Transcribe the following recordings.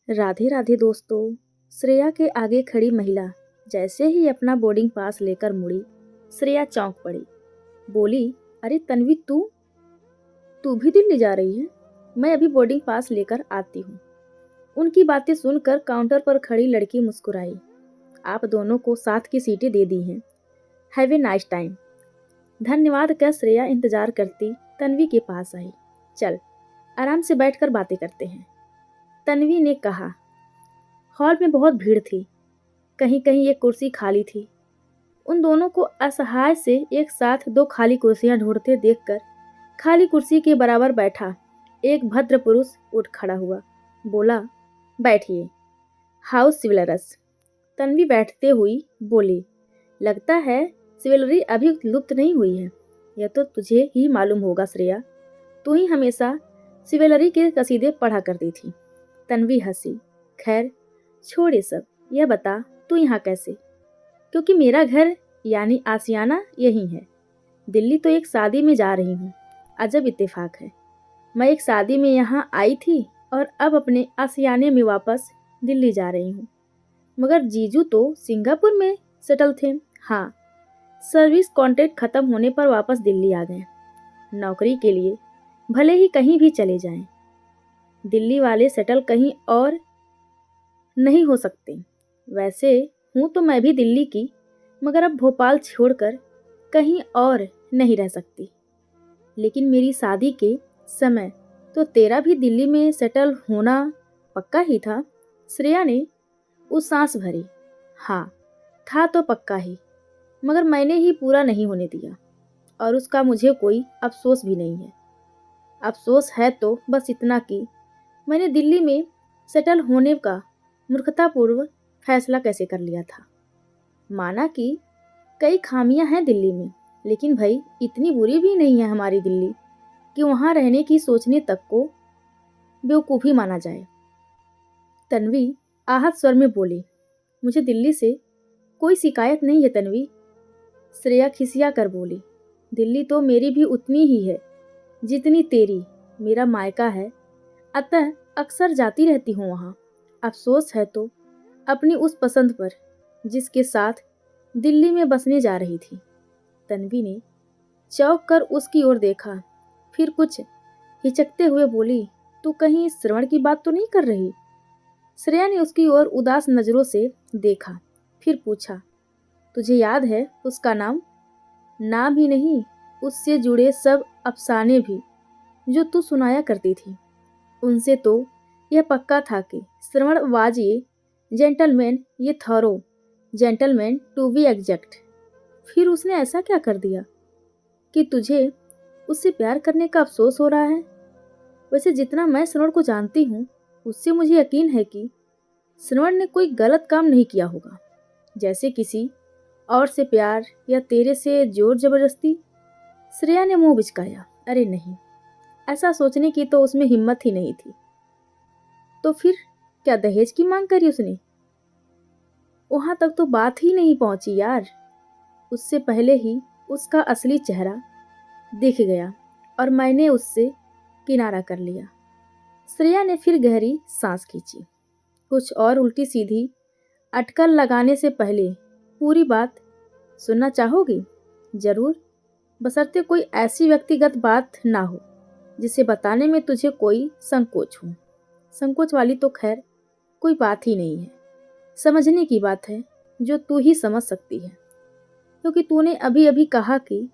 राधे राधे दोस्तों। श्रेया के आगे खड़ी महिला जैसे ही अपना बोर्डिंग पास लेकर मुड़ी, श्रेया चौंक पड़ी। बोली, अरे तन्वी, तू तू भी दिल्ली जा रही है? मैं अभी बोर्डिंग पास लेकर आती हूँ। उनकी बातें सुनकर काउंटर पर खड़ी लड़की मुस्कुराई। आप दोनों को साथ की सीटें दे दी हैं। Have a nice time. धन्यवाद कह श्रेया इंतजार करती तन्वी के पास आई। चल, आराम से बैठकर बातें करते हैं, तन्वी ने कहा। हॉल में बहुत भीड़ थी, कहीं कहीं एक कुर्सी खाली थी। उन दोनों को असहाय से एक साथ दो खाली कुर्सियां ढूंढते देखकर खाली कुर्सी के बराबर बैठा एक भद्र पुरुष उठ खड़ा हुआ। बोला, बैठिए। हाउस सिविलरस। तन्वी बैठते हुई बोली, लगता है सिविलरी अभी लुप्त नहीं हुई है। यह तो तुझे ही मालूम होगा श्रेया, तू ही हमेशा सिविलरी के कसीदे पढ़ा करती थी। तन्वी हंसी। खैर छोड़ ये सब, यह बता तू यहाँ कैसे? क्योंकि मेरा घर यानी आसियाना यही है। दिल्ली तो एक शादी में जा रही हूँ। अजब इत्तेफाक है, मैं एक शादी में यहाँ आई थी और अब अपने आसियाने में वापस दिल्ली जा रही हूँ। मगर जीजू तो सिंगापुर में सेटल थे। हाँ, सर्विस कॉन्ट्रैक्ट खत्म होने पर वापस दिल्ली आ गए। नौकरी के लिए भले ही कहीं भी चले जाएं। दिल्ली वाले सेटल कहीं और नहीं हो सकते। वैसे हूँ तो मैं भी दिल्ली की, मगर अब भोपाल छोड़कर कहीं और नहीं रह सकती। लेकिन मेरी शादी के समय तो तेरा भी दिल्ली में सेटल होना पक्का ही था। श्रेया ने उस सांस भरी। हाँ, था तो पक्का ही, मगर मैंने ही पूरा नहीं होने दिया और उसका मुझे कोई अफसोस भी नहीं है। अफसोस है तो बस इतना कि मैंने दिल्ली में सेटल होने का मूर्खतापूर्व फैसला कैसे कर लिया था। माना कि कई खामियां हैं दिल्ली में, लेकिन भाई इतनी बुरी भी नहीं है हमारी दिल्ली कि वहां रहने की सोचने तक को बेवकूफ़ी माना जाए। तन्वी आहत स्वर में बोली, मुझे दिल्ली से कोई शिकायत नहीं है तन्वी। श्रेया खिसिया कर बोली, दिल्ली तो मेरी भी उतनी ही है जितनी तेरी मेरा मायका है, अतः अक्सर जाती रहती हूँ वहाँ। अफसोस है तो अपनी उस पसंद पर जिसके साथ दिल्ली में बसने जा रही थी। तन्वी ने चौंक कर उसकी ओर देखा, फिर कुछ हिचकते हुए बोली, तू कहीं श्रवण की बात तो नहीं कर रही? श्रेया ने उसकी ओर उदास नजरों से देखा, फिर पूछा, तुझे याद है उसका नाम? नाम ही नहीं, उससे जुड़े सब अफसाने भी जो तू सुनाया करती थी। उनसे तो यह पक्का था कि श्रवण वाज ये जेंटलमैन, ये thorough gentleman to be exact. फिर उसने ऐसा क्या कर दिया कि तुझे उससे प्यार करने का अफसोस हो रहा है? वैसे जितना मैं श्रवण को जानती हूँ, उससे मुझे यकीन है कि श्रवण ने कोई गलत काम नहीं किया होगा, जैसे किसी और से प्यार या तेरे से जोर जबरदस्ती। श्रेया ने मुंह बिचकाया। अरे नहीं, ऐसा सोचने की तो उसमें हिम्मत ही नहीं थी। तो फिर क्या दहेज की मांग करी उसने? वहां तक तो बात ही नहीं पहुंची यार। उससे पहले ही उसका असली चेहरा दिख गया और मैंने उससे किनारा कर लिया। श्रेया ने फिर गहरी सांस खींची। कुछ और उल्टी सीधी अटकल लगाने से पहले पूरी बात सुनना चाहोगी? जरूर, बशर्ते कोई ऐसी व्यक्तिगत बात ना हो जिसे बताने में तुझे कोई संकोच हो। संकोच वाली तो खैर कोई बात ही नहीं है, समझने की बात है जो तू ही समझ सकती है, क्योंकि तूने अभी अभी कहा कि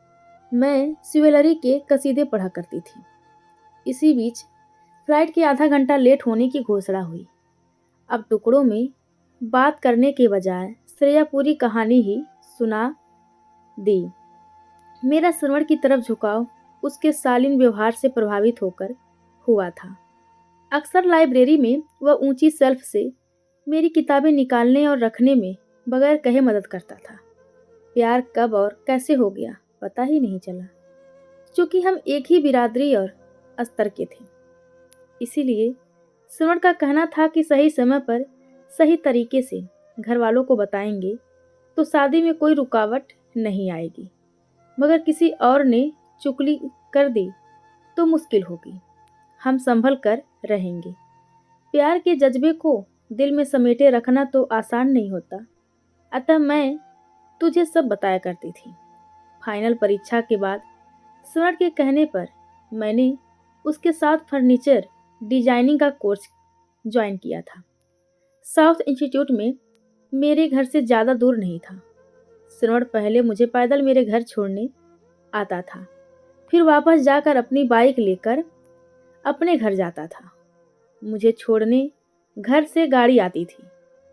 मैं सिविलरी के कसीदे पढ़ा करती थी। इसी बीच फ्लाइट के आधा घंटा लेट होने की घोषणा हुई। अब टुकड़ों में बात करने के बजाय श्रेया पूरी कहानी ही सुना दी। मेरा श्रवण की तरफ झुकाव उसके शालीन व्यवहार से प्रभावित होकर हुआ था। अक्सर लाइब्रेरी में वह ऊंची शेल्फ से मेरी किताबें निकालने और रखने में बगैर कहे मदद करता था। प्यार कब और कैसे हो गया पता ही नहीं चला, क्योंकि हम एक ही बिरादरी और स्तर के थे। इसीलिए श्रवण का कहना था कि सही समय पर सही तरीके से घर वालों को बताएंगे तो शादी में कोई रुकावट नहीं आएगी, मगर किसी और ने चुगली कर दी तो मुश्किल होगी। हम संभल कर रहेंगे। प्यार के जज्बे को दिल में समेटे रखना तो आसान नहीं होता, अतः मैं तुझे सब बताया करती थी। फाइनल परीक्षा के बाद स्वर्ण के कहने पर मैंने उसके साथ फर्नीचर डिजाइनिंग का कोर्स ज्वाइन किया था। साउथ इंस्टीट्यूट में मेरे घर से ज़्यादा दूर नहीं था। श्रवण पहले मुझे पैदल मेरे घर छोड़ने आता था, फिर वापस जाकर अपनी बाइक लेकर अपने घर जाता था। मुझे छोड़ने घर से गाड़ी आती थी,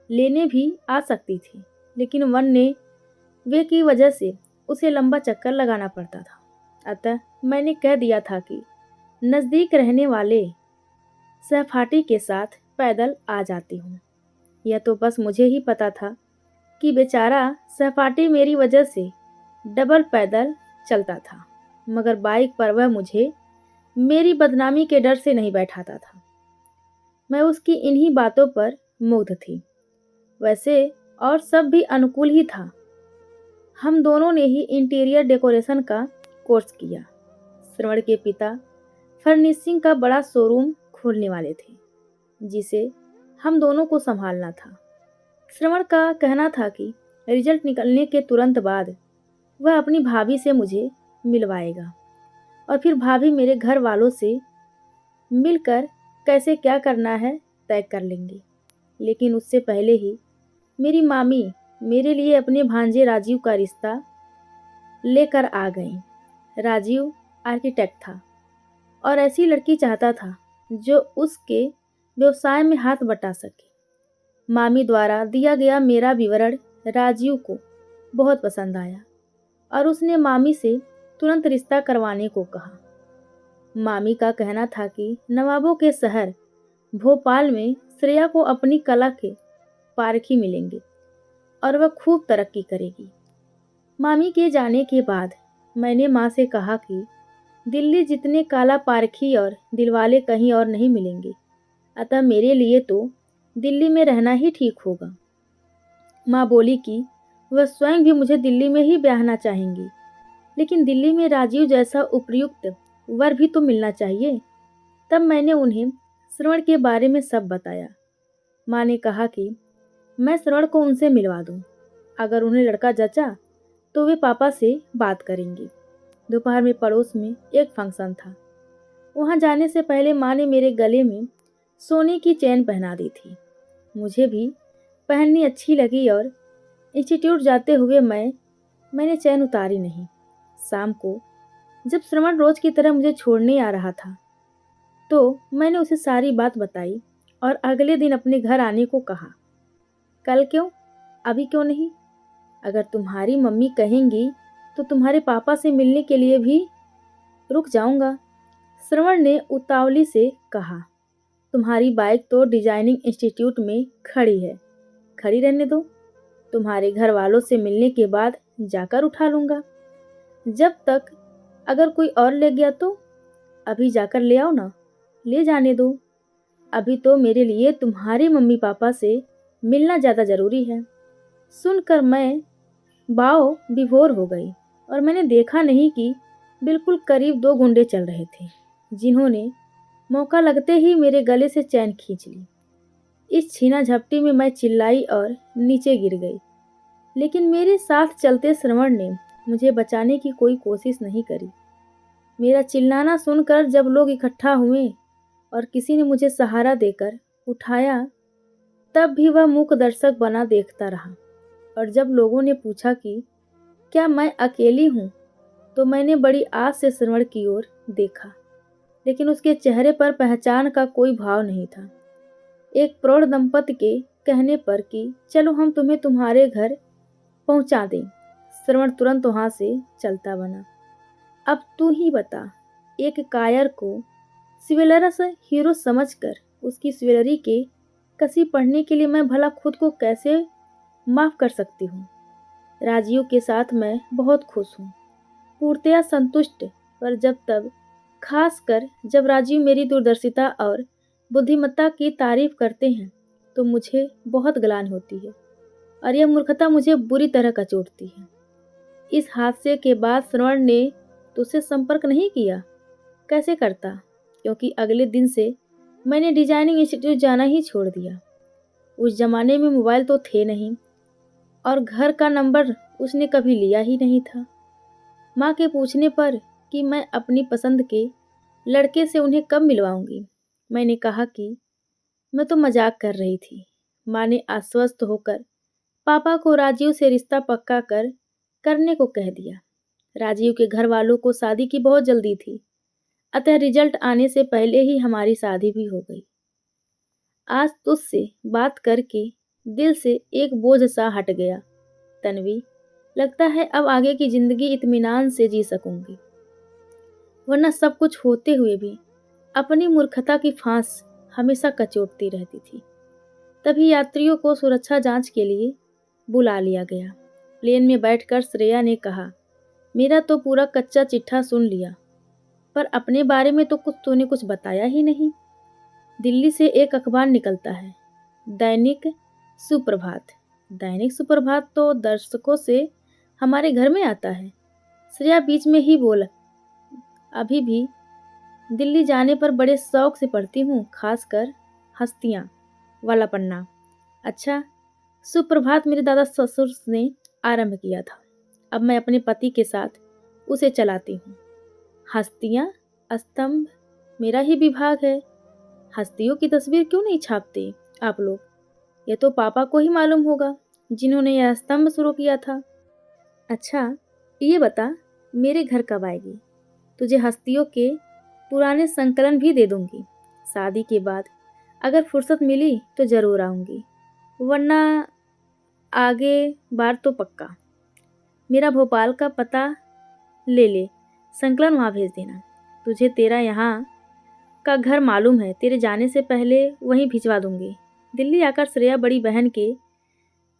लेने भी आ सकती थी, लेकिन वन ने वे की वजह से उसे लंबा चक्कर लगाना पड़ता था। अतः मैंने कह दिया था कि नज़दीक रहने वाले सहपाठी के साथ पैदल आ जाती हूँ। यह तो बस मुझे ही पता था कि बेचारा सहपाठी मेरी वजह से डबल पैदल चलता था, मगर बाइक पर वह मुझे मेरी बदनामी के डर से नहीं बैठाता था। मैं उसकी इन्हीं बातों पर मुग्ध थी। वैसे और सब भी अनुकूल ही था। हम दोनों ने ही इंटीरियर डेकोरेशन का कोर्स किया। श्रवण के पिता फर्निशिंग का बड़ा शोरूम खोलने वाले थे, जिसे हम दोनों को संभालना था। श्रवण का कहना था कि रिजल्ट निकलने के तुरंत बाद वह अपनी भाभी से मुझे मिलवाएगा और फिर भाभी मेरे घर वालों से मिलकर कैसे क्या करना है तय कर लेंगे। लेकिन उससे पहले ही मेरी मामी मेरे लिए अपने भांजे राजीव का रिश्ता लेकर आ गई। राजीव आर्किटेक्ट था और ऐसी लड़की चाहता था जो उसके व्यवसाय में हाथ बटा सके। मामी द्वारा दिया गया मेरा विवरण राजीव को बहुत पसंद आया और उसने मामी से तुरंत रिश्ता करवाने को कहा। मामी का कहना था कि नवाबों के शहर भोपाल में श्रेया को अपनी कला के पारखी मिलेंगे और वह खूब तरक्की करेगी। मामी के जाने के बाद मैंने माँ से कहा कि दिल्ली जितने काला पारखी और दिलवाले कहीं और नहीं मिलेंगे, अतः मेरे लिए तो दिल्ली में रहना ही ठीक होगा। माँ बोली कि वह स्वयं भी मुझे दिल्ली में ही ब्याहना चाहेंगी, लेकिन दिल्ली में राजीव जैसा उपयुक्त वर भी तो मिलना चाहिए। तब मैंने उन्हें श्रवण के बारे में सब बताया। माँ ने कहा कि मैं श्रवण को उनसे मिलवा दूँ। अगर उन्हें लड़का जचा तो वे पापा से बात करेंगी। दोपहर में पड़ोस में एक फंक्शन था। वहाँ जाने से पहले माँ ने मेरे गले में सोने की चेन पहना दी थी। मुझे भी पहननी अच्छी लगी और इंस्टीट्यूट जाते हुए मैंने चैन उतारी नहीं। शाम को जब श्रवण रोज की तरह मुझे छोड़ने आ रहा था तो मैंने उसे सारी बात बताई और अगले दिन अपने घर आने को कहा। कल क्यों, अभी क्यों नहीं? अगर तुम्हारी मम्मी कहेंगी तो तुम्हारे पापा से मिलने के लिए भी रुक जाऊंगा। श्रवण ने उतावली से कहा, तुम्हारी बाइक तो डिजाइनिंग इंस्टीट्यूट में खड़ी है, खड़ी रहने दो। तुम्हारे घर वालों से मिलने के बाद जाकर उठा लूँगा। जब तक अगर कोई और ले गया तो अभी जाकर ले आओ ना। ले जाने दो, अभी तो मेरे लिए तुम्हारे मम्मी पापा से मिलना ज़्यादा ज़रूरी है। सुनकर मैं बाव विभोर हो गई और मैंने देखा नहीं कि बिल्कुल करीब 2 गुंडे चल रहे थे, जिन्होंने मौका लगते ही मेरे गले से चैन खींच ली। इस छीना झपटी में मैं चिल्लाई और नीचे गिर गई, लेकिन मेरे साथ चलते श्रवण ने मुझे बचाने की कोई कोशिश नहीं करी। मेरा चिल्लाना सुनकर जब लोग इकट्ठा हुए और किसी ने मुझे सहारा देकर उठाया, तब भी वह मूक दर्शक बना देखता रहा। और जब लोगों ने पूछा कि क्या मैं अकेली हूँ, तो मैंने बड़ी आस से श्रवण की ओर देखा, लेकिन उसके चेहरे पर पहचान का कोई भाव नहीं था। एक प्रौढ़ दंपति के कहने पर कि चलो हम तुम्हें तुम्हारे घर पहुंचा दें, श्रवण तुरंत वहां से चलता बना। अब तू ही बता, एक कायर को सिविलरस हीरो समझकर उसकी सिविलरी के कसी पढ़ने के लिए मैं भला खुद को कैसे माफ कर सकती हूँ? राजीव के साथ मैं बहुत खुश हूँ, पूर्णतया संतुष्ट, पर जब तब खासकर जब राजीव मेरी दूरदर्शिता और बुद्धिमत्ता की तारीफ करते हैं तो मुझे बहुत ग्लानि होती है और यह मूर्खता मुझे बुरी तरह कचोटती है। इस हादसे के बाद श्रवण ने तुझसे संपर्क नहीं किया? कैसे करता? क्योंकि अगले दिन से मैंने डिजाइनिंग इंस्टीट्यूट जाना ही छोड़ दिया। उस जमाने में मोबाइल तो थे नहीं और घर का नंबर उसने कभी लिया ही नहीं था। माँ के पूछने पर कि मैं अपनी पसंद के लड़के से उन्हें कब मिलवाऊंगी, मैंने कहा कि मैं तो मजाक कर रही थी। माँ ने आश्वस्त होकर पापा को राजीव से रिश्ता पक्का करने को कह दिया। राजीव के घर वालों को शादी की बहुत जल्दी थी, अतः रिजल्ट आने से पहले ही हमारी शादी भी हो गई। आज तुझसे बात करके दिल से एक बोझ सा हट गया तन्वी। लगता है अब आगे की जिंदगी इत्मीनान से जी सकूंगी, वरना सब कुछ होते हुए भी अपनी मूर्खता की फांस हमेशा कचोटती रहती थी। तभी यात्रियों को सुरक्षा जांच के लिए बुला लिया गया। प्लेन में बैठकर श्रेया ने कहा, मेरा तो पूरा कच्चा चिट्ठा सुन लिया, पर अपने बारे में तो तूने कुछ बताया ही नहीं। दिल्ली से एक अखबार निकलता है, दैनिक सुप्रभात। दैनिक सुप्रभात तो दर्शकों से हमारे घर में आता है। श्रेया बीच में ही बोल, अभी भी दिल्ली जाने पर बड़े शौक से पढ़ती हूँ, खासकर हस्तियाँ वाला पन्ना। अच्छा, सुप्रभात मेरे दादा ससुर ने आरंभ किया था, अब मैं अपने पति के साथ उसे चलाती हूँ। हस्तियाँ स्तंभ मेरा ही विभाग है। हस्तियों की तस्वीर क्यों नहीं छापते आप लोग? यह तो पापा को ही मालूम होगा जिन्होंने यह स्तंभ शुरू किया था। अच्छा, ये बता मेरे घर कब आएगी? तुझे हस्तियों के पुराने संकलन भी दे दूंगी। शादी के बाद अगर फुर्सत मिली तो जरूर आऊंगी, वरना आगे बार तो पक्का। मेरा भोपाल का पता ले, संकलन वहाँ भेज देना। तुझे तेरा यहाँ का घर मालूम है, तेरे जाने से पहले वहीं भिजवा दूंगी। दिल्ली आकर श्रेया बड़ी बहन के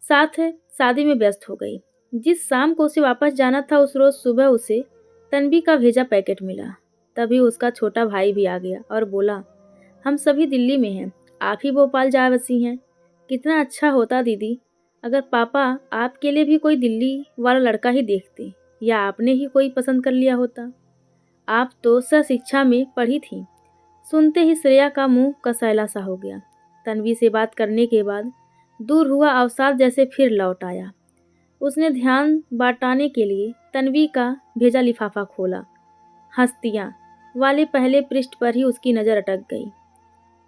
साथ शादी में व्यस्त हो गई। जिस शाम को उसे वापस जाना था, उस रोज सुबह उसे तन्वी का भेजा पैकेट मिला। तभी उसका छोटा भाई भी आ गया और बोला, हम सभी दिल्ली में हैं, आप ही भोपाल जा बसी हैं। कितना अच्छा होता दीदी अगर पापा आपके लिए भी कोई दिल्ली वाला लड़का ही देखते, या आपने ही कोई पसंद कर लिया होता। आप तो शिक्षा में पढ़ी थी। सुनते ही श्रेया का मुंह कसैला सा हो गया। तन्वी से बात करने के बाद दूर हुआ अवसाद जैसे फिर लौट आया। उसने ध्यान बांटाने के लिए तन्वी का भेजा लिफाफा खोला। हस्तियाँ वाले पहले पृष्ठ पर ही उसकी नज़र अटक गई।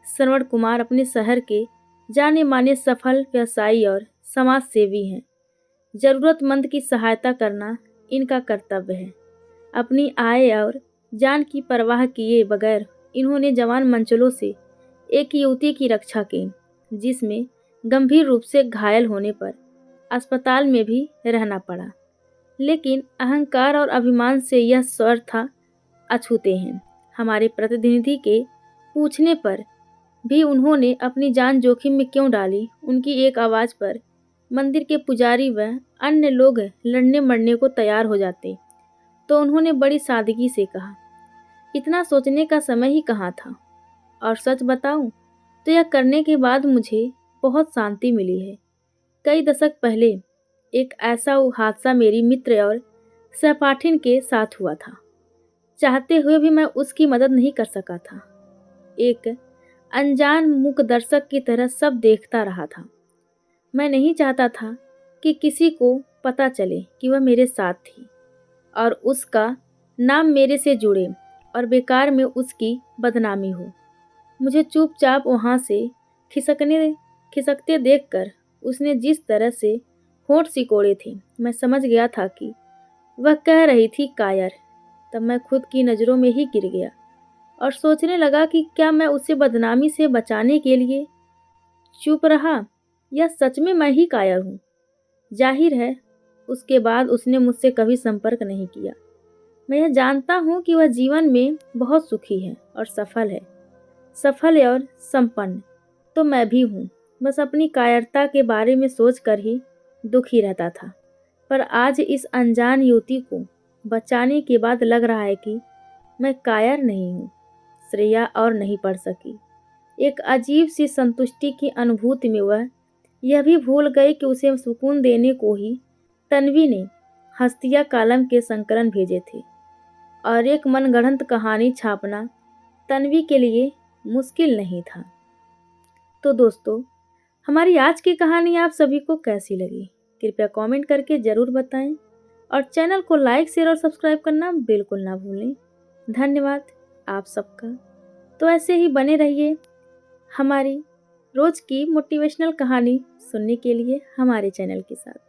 श्रवण कुमार अपने शहर के जाने माने सफल व्यवसायी और समाज सेवी हैं। जरूरतमंद की सहायता करना इनका कर्तव्य है। अपनी आय और जान की परवाह किए बगैर इन्होंने जवान मंचलों से एक युवती की रक्षा की, जिसमें गंभीर रूप से घायल होने पर अस्पताल में भी रहना पड़ा। लेकिन अहंकार और अभिमान से यह स्वर था अछूते हैं। हमारे प्रतिनिधि के पूछने पर भी उन्होंने अपनी जान जोखिम में क्यों डाली, उनकी एक आवाज़ पर मंदिर के पुजारी व अन्य लोग लड़ने मरने को तैयार हो जाते, तो उन्होंने बड़ी सादगी से कहा, इतना सोचने का समय ही कहाँ था। और सच बताऊं तो यह करने के बाद मुझे बहुत शांति मिली है। कई दशक पहले एक ऐसा हादसा मेरी मित्र और सहपाठिन के साथ हुआ था। चाहते हुए भी मैं उसकी मदद नहीं कर सका था। एक अनजान मूक दर्शक की तरह सब देखता रहा था। मैं नहीं चाहता था कि किसी को पता चले कि वह मेरे साथ थी और उसका नाम मेरे से जुड़े और बेकार में उसकी बदनामी हो। मुझे चुपचाप वहाँ से खिसकते देखकर उसने जिस तरह से होंठ सिकोड़े थे, मैं समझ गया था कि वह कह रही थी कायर। तब मैं खुद की नज़रों में ही गिर गया और सोचने लगा कि क्या मैं उसे बदनामी से बचाने के लिए चुप रहा या सच में मैं ही कायर हूँ। जाहिर है उसके बाद उसने मुझसे कभी संपर्क नहीं किया। मैं यह जानता हूँ कि वह जीवन में बहुत सुखी है और सफल है और संपन्न। तो मैं भी हूँ, बस अपनी कायरता के बारे में सोचकर ही दुखी रहता था। पर आज इस अनजान युवती को बचाने के बाद लग रहा है कि मैं कायर नहीं हूँ। श्रेया और नहीं पढ़ सकी। एक अजीब सी संतुष्टि की अनुभूति में वह यह भी भूल गई कि उसे सुकून देने को ही तन्वी ने हस्तिया कालम के संकलन भेजे थे और एक मनगढ़ंत कहानी छापना तन्वी के लिए मुश्किल नहीं था। तो दोस्तों, हमारी आज की कहानी आप सभी को कैसी लगी? कृपया कमेंट करके ज़रूर बताएं और चैनल को लाइक, शेयर और सब्सक्राइब करना बिल्कुल ना भूलें। धन्यवाद आप सबका। तो ऐसे ही बने रहिए हमारी रोज़ की मोटिवेशनल कहानी सुनने के लिए हमारे चैनल के साथ।